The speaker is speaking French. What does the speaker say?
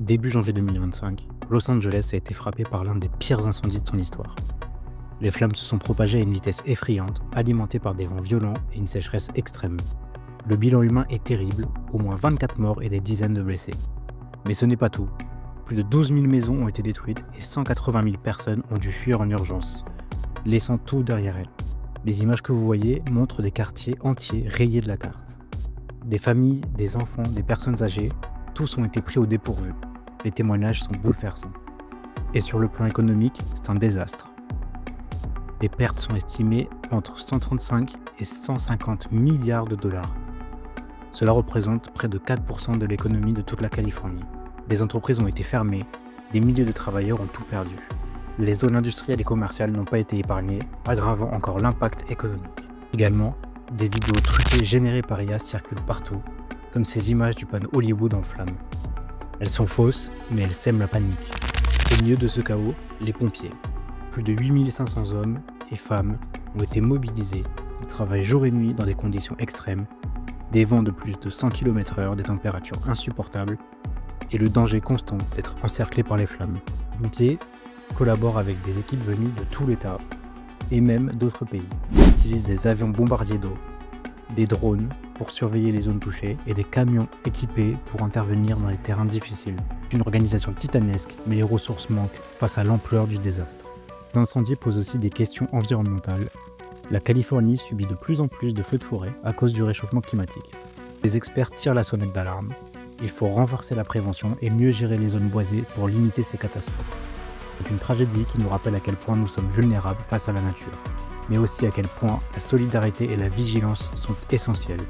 Début janvier 2025, Los Angeles a été frappé par l'un des pires incendies de son histoire. Les flammes se sont propagées à une vitesse effrayante, alimentées par des vents violents et une sécheresse extrême. Le bilan humain est terrible, au moins 24 morts et des dizaines de blessés. Mais ce n'est pas tout. Plus de 12 000 maisons ont été détruites et 180 000 personnes ont dû fuir en urgence, laissant tout derrière elles. Les images que vous voyez montrent des quartiers entiers rayés de la carte. Des familles, des enfants, des personnes âgées, tous ont été pris au dépourvu. Les témoignages sont bouleversants. Et sur le plan économique, c'est un désastre. Les pertes sont estimées entre 135 et 150 milliards de dollars. Cela représente près de 4% de l'économie de toute la Californie. Des entreprises ont été fermées, des milliers de travailleurs ont tout perdu. Les zones industrielles et commerciales n'ont pas été épargnées, aggravant encore l'impact économique. Également, des vidéos truquées générées par IA circulent partout, comme ces images du panneau Hollywood en flammes. Elles sont fausses, mais elles sèment la panique. Au milieu de ce chaos, les pompiers. Plus de 8500 hommes et femmes ont été mobilisés. Ils travaillent jour et nuit dans des conditions extrêmes, des vents de plus de 100 km/h, des températures insupportables et le danger constant d'être encerclé par les flammes. Les pompiers collaborent avec des équipes venues de tout l'État et même d'autres pays. Ils utilisent des avions bombardiers d'eau, des drones pour surveiller les zones touchées et des camions équipés pour intervenir dans les terrains difficiles. C'est une organisation titanesque, mais les ressources manquent face à l'ampleur du désastre. Les incendies posent aussi des questions environnementales. La Californie subit de plus en plus de feux de forêt à cause du réchauffement climatique. Les experts tirent la sonnette d'alarme. Il faut renforcer la prévention et mieux gérer les zones boisées pour limiter ces catastrophes. C'est une tragédie qui nous rappelle à quel point nous sommes vulnérables face à la nature, mais aussi à quel point la solidarité et la vigilance sont essentielles.